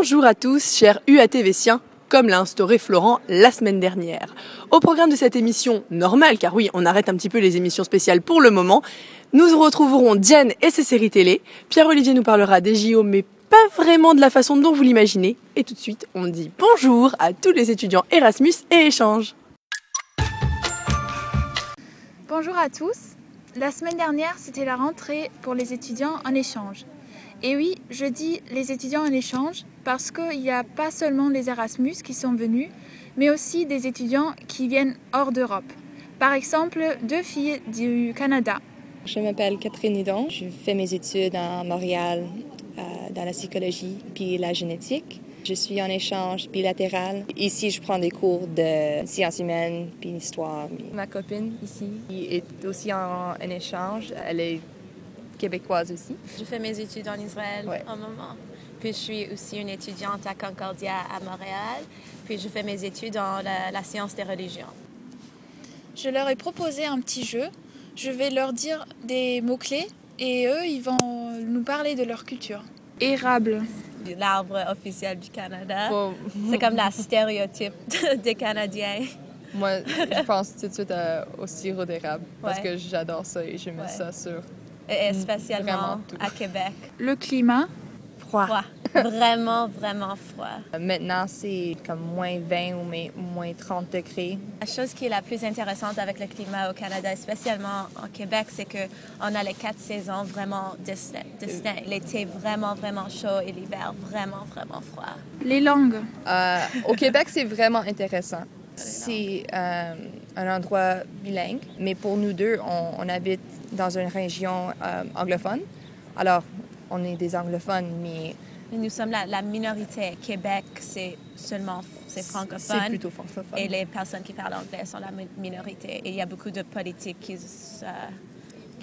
Bonjour à tous, chers UATViens, comme l'a instauré Florent la semaine dernière. Au programme de cette émission normale, car oui, on arrête un petit peu les émissions spéciales pour le moment, nous retrouverons Diane et ses séries télé. Pierre-Olivier nous parlera des JO, mais pas vraiment de la façon dont vous l'imaginez. Et tout de suite, on dit bonjour à tous les étudiants Erasmus et Échange. Bonjour à tous. La semaine dernière, c'était la rentrée pour les étudiants en échange. Et oui, je dis les étudiants en échange parce qu'il n'y a pas seulement les Erasmus qui sont venus, mais aussi des étudiants qui viennent hors d'Europe. Par exemple, 2 filles du Canada. Je m'appelle Catherine Hidon. Je fais mes études à Montréal dans la psychologie puis la génétique. Je suis en échange bilatéral. Ici, je prends des cours de sciences humaines puis histoire. Ma copine ici est aussi en échange. Elle est québécoise aussi. Je fais mes études en Israël en moment. Puis je suis aussi une étudiante à Concordia à Montréal. Puis je fais mes études en la science des religions. Je leur ai proposé un petit jeu. Je vais leur dire des mots-clés et eux, ils vont nous parler de leur culture. Érable. L'arbre officiel du Canada. C'est comme la stéréotype des Canadiens. Moi, je pense tout de suite au sirop d'érable parce que j'adore ça et je mets ça sur... Et spécialement à Québec. Le climat. Froid. Vraiment, vraiment froid. Maintenant, c'est comme moins 20 ou moins 30 degrés. La chose qui est la plus intéressante avec le climat au Canada, spécialement au Québec, c'est qu'on a les 4 saisons vraiment distinctes. L'été vraiment, vraiment chaud et l'hiver vraiment, vraiment froid. Les langues. Au Québec, c'est vraiment intéressant. C'est un endroit bilingue, mais pour nous deux, on habite dans une région anglophone. Alors, on est des anglophones, mais... Nous sommes la minorité. Québec, c'est francophone. C'est plutôt francophone. Et les personnes qui parlent anglais sont la minorité. Et il y a beaucoup de politique qui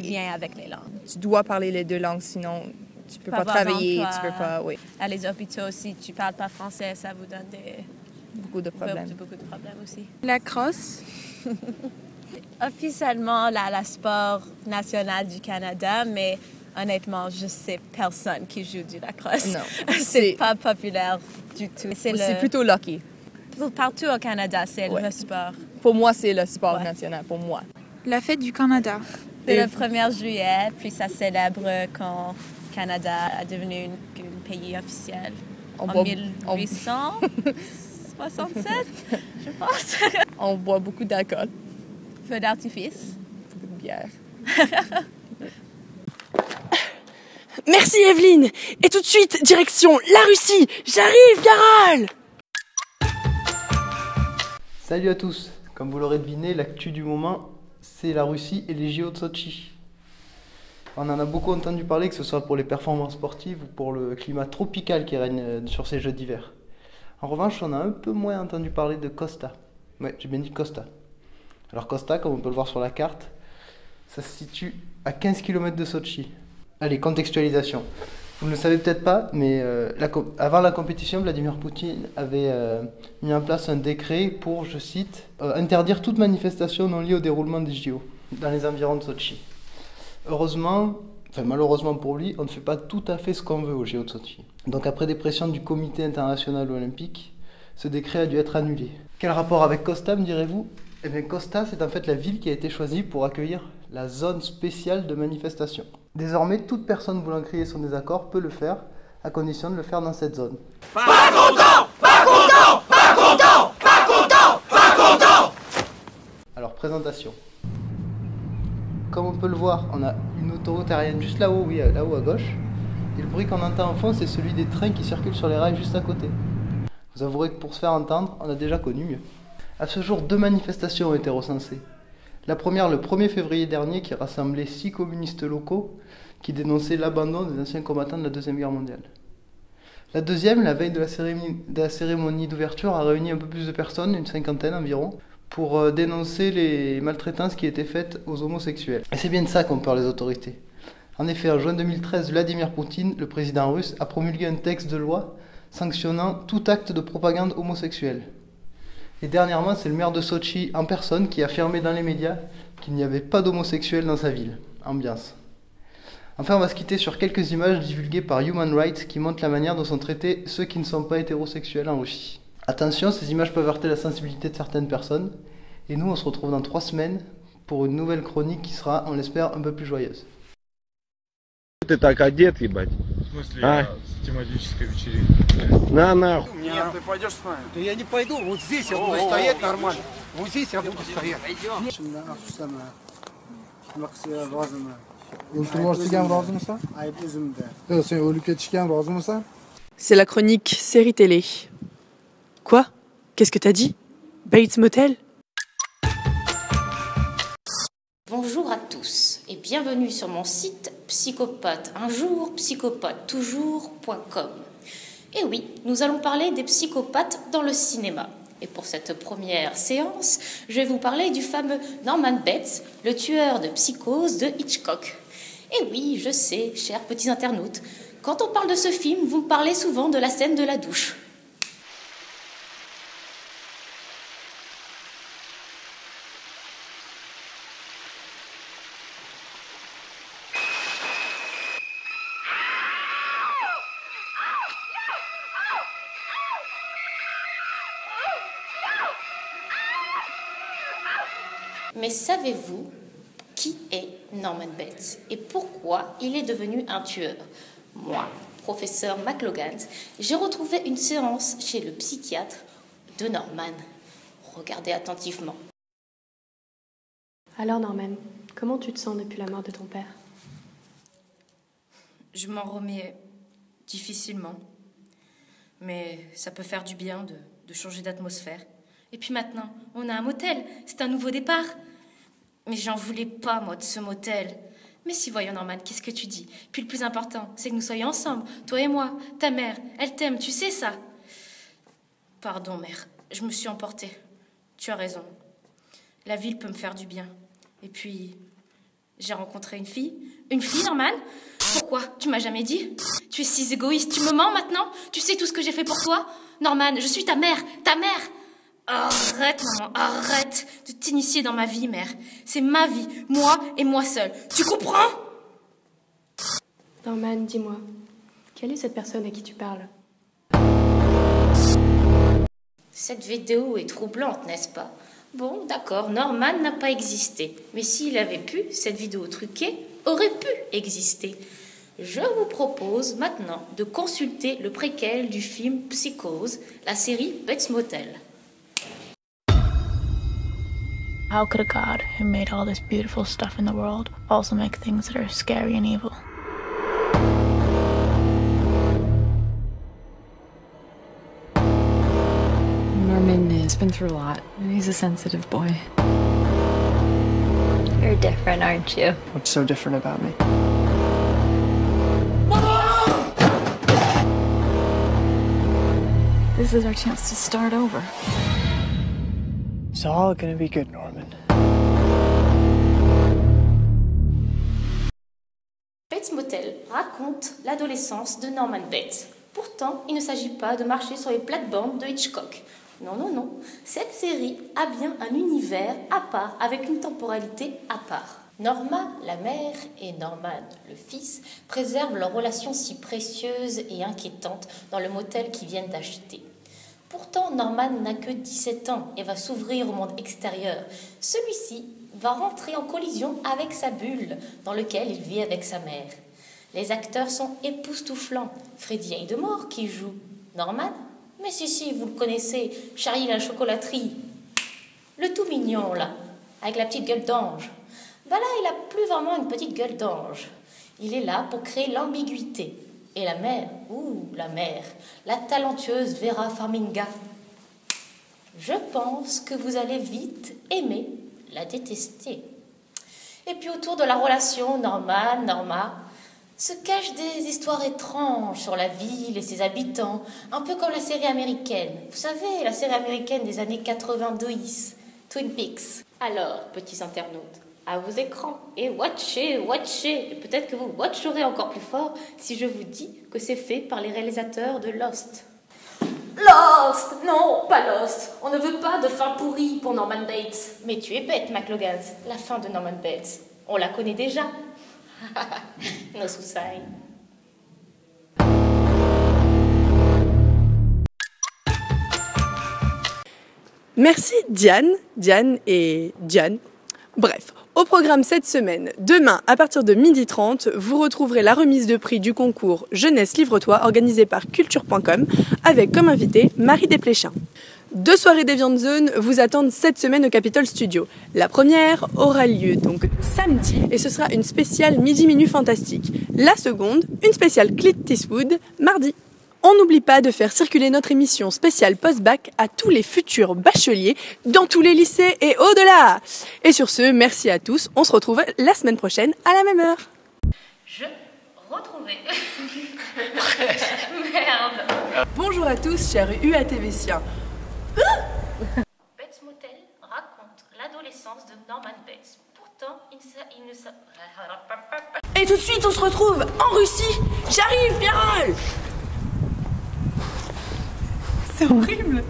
vient avec les langues. Tu dois parler les 2 langues, sinon tu peux pas travailler, tu peux pas... Oui. À les hôpitaux, si tu parles pas français, ça vous donne beaucoup de problèmes. Beaucoup de problèmes aussi. La crosse. Officiellement, la sport national du Canada, mais honnêtement, je sais personne qui joue du lacrosse. Non. C'est pas populaire du tout. C'est plutôt lucky. Partout au Canada, c'est le sport. Pour moi, c'est le sport national, pour moi. La fête du Canada. C'est le 1er juillet, puis ça célèbre quand le Canada a devenu un pays officiel en 1867, je pense. On boit beaucoup d'alcool. Feu d'artifice. Beaucoup de bière. Merci Evelyne. Et tout de suite, direction la Russie. J'arrive, Carole. Salut à tous. Comme vous l'aurez deviné, l'actu du moment, c'est la Russie et les JO de Sotchi. On en a beaucoup entendu parler, que ce soit pour les performances sportives ou pour le climat tropical qui règne sur ces Jeux d'hiver. En revanche, on a un peu moins entendu parler de Kosta. Ouais, j'ai bien dit Kosta. Alors Kosta, comme on peut le voir sur la carte, ça se situe à 15 km de Sotchi. Allez, contextualisation. Vous ne le savez peut-être pas, mais avant la compétition, Vladimir Poutine avait mis en place un décret pour, je cite, interdire toute manifestation non liée au déroulement des JO dans les environs de Sotchi. Malheureusement pour lui, on ne fait pas tout à fait ce qu'on veut aux JO de Sotchi. Donc après des pressions du Comité international olympique, ce décret a dû être annulé. Quel rapport avec Kosta, me direz-vous ? Eh bien, Kosta, c'est en fait la ville qui a été choisie pour accueillir la zone spéciale de manifestation. Désormais, toute personne voulant crier son désaccord peut le faire, à condition de le faire dans cette zone. Pas content! Pas content! Pas content! Pas content! Pas content! Alors, présentation. Comme on peut le voir, on a une autoroute aérienne juste là-haut, là-haut à gauche. Et le bruit qu'on entend en fond, c'est celui des trains qui circulent sur les rails juste à côté. Vous avouerez que pour se faire entendre, on a déjà connu mieux. À ce jour, 2 manifestations ont été recensées. La première, le 1er février dernier, qui rassemblait 6 communistes locaux qui dénonçaient l'abandon des anciens combattants de la Deuxième Guerre mondiale. La deuxième, la veille de la cérémonie d'ouverture, a réuni un peu plus de personnes, une 50aine environ, pour dénoncer les maltraitances qui étaient faites aux homosexuels. Et c'est bien de ça qu'ont peur les autorités. En effet, en juin 2013, Vladimir Poutine, le président russe, a promulgué un texte de loi sanctionnant tout acte de propagande homosexuelle. Et dernièrement, c'est le maire de Sotchi en personne qui a affirmé dans les médias qu'il n'y avait pas d'homosexuels dans sa ville. Ambiance. Enfin, on va se quitter sur quelques images divulguées par Human Rights qui montrent la manière dont sont traités ceux qui ne sont pas hétérosexuels en Russie. Attention, ces images peuvent heurter la sensibilité de certaines personnes. Et nous, on se retrouve dans 3 semaines pour une nouvelle chronique qui sera, on l'espère, un peu plus joyeuse. Ты так одет, ебать? В смысле, А? с тематической вечеринки. На нахуй. Нет, ты пойдешь с нами? Да я не пойду, вот здесь я буду стоять нормально. Вот здесь я буду стоять. C'est la chronique série télé. Quoi? Qu'est-ce que t'as dit? Bates Motel? Bonjour à tous et bienvenue sur mon site Psychopathe un jour, psychopathe toujours.com. Et oui, nous allons parler des psychopathes dans le cinéma. Et pour cette première séance, je vais vous parler du fameux Norman Bates, le tueur de Psychose de Hitchcock. Et oui, je sais, chers petits internautes, quand on parle de ce film, vous me parlez souvent de la scène de la douche. Mais savez-vous qui est Norman Bates et pourquoi il est devenu un tueur? Moi, professeur McLogan, j'ai retrouvé une séance chez le psychiatre de Norman. Regardez attentivement. Alors Norman, comment tu te sens depuis la mort de ton père? Je m'en remets difficilement, mais ça peut faire du bien de changer d'atmosphère. Et puis maintenant, on a un motel, c'est un nouveau départ. Mais j'en voulais pas, moi, de ce motel. Mais si, voyons, Norman, qu'est-ce que tu dis? Puis le plus important, c'est que nous soyons ensemble, toi et moi. Ta mère, elle t'aime, tu sais ça? Pardon, mère, je me suis emportée. Tu as raison. La ville peut me faire du bien. Et puis, j'ai rencontré une fille. Une fille, Norman? Pourquoi? Tu m'as jamais dit? Tu es si égoïste, tu me mens maintenant? Tu sais tout ce que j'ai fait pour toi? Norman, je suis ta mère, ta mère! Arrête, maman, arrête de t'initier dans ma vie, mère. C'est ma vie, moi et moi seule. Tu comprends? Norman, dis-moi, quelle est cette personne à qui tu parles? Cette vidéo est troublante, n'est-ce pas? Bon, d'accord, Norman n'a pas existé. Mais s'il avait pu, cette vidéo truquée aurait pu exister. Je vous propose maintenant de consulter le préquel du film Psychose, la série Bates Motel. How could a God who made all this beautiful stuff in the world also make things that are scary and evil? Norman has been through a lot. He's a sensitive boy. You're different, aren't you? What's so different about me? This is our chance to start over. It's all gonna be good, Norman. Bates Motel raconte l'adolescence de Norman Bates. Pourtant, il ne s'agit pas de marcher sur les plates-bandes de Hitchcock. Non, non, non. Cette série a bien un univers à part, avec une temporalité à part. Norma, la mère, et Norman, le fils, préservent leur relation si précieuse et inquiétante dans le motel qu'ils viennent d'acheter. Pourtant, Norman n'a que 17 ans et va s'ouvrir au monde extérieur. Celui-ci va rentrer en collision avec sa bulle, dans lequel il vit avec sa mère. Les acteurs sont époustouflants. Freddie Highmore qui joue Norman. Mais si, vous le connaissez, Charlie la chocolaterie. Le tout mignon, là, avec la petite gueule d'ange. Ben là, il n'a plus vraiment une petite gueule d'ange. Il est là pour créer l'ambiguïté. Et la mère, la talentueuse Vera Farmiga. Je pense que vous allez vite aimer la détester. Et puis autour de la relation Norma, se cachent des histoires étranges sur la ville et ses habitants, un peu comme la série américaine. Vous savez, la série américaine des années 90, Twin Peaks. Alors, petits internautes, à vos écrans et watchez. Et peut-être que vous watcherez encore plus fort si je vous dis que c'est fait par les réalisateurs de Lost. Lost! Non, pas Lost. On ne veut pas de fin pourrie pour Norman Bates. Mais tu es bête, McLogan. La fin de Norman Bates, on la connaît déjà. No susai. Merci Diane et Diane. Bref, au programme cette semaine, demain à partir de 12h30, vous retrouverez la remise de prix du concours Jeunesse Livre-toi organisé par culture.com avec comme invité Marie Desplechin. 2 soirées d'Evian Zone vous attendent cette semaine au Capitol Studio. La première aura lieu donc samedi et ce sera une spéciale Midi Minuit Fantastique. La seconde, une spéciale Clint Eastwood mardi. On n'oublie pas de faire circuler notre émission spéciale post-bac à tous les futurs bacheliers dans tous les lycées et au-delà. Et sur ce, merci à tous. On se retrouve la semaine prochaine à la même heure. Je retrouvais. Merde. Bonjour à tous, chers UATViens. Bates Motel raconte l'adolescence de Norman Bates. Pourtant, il ne sait... Et tout de suite, on se retrouve en Russie. J'arrive, Pierrot. C'est horrible.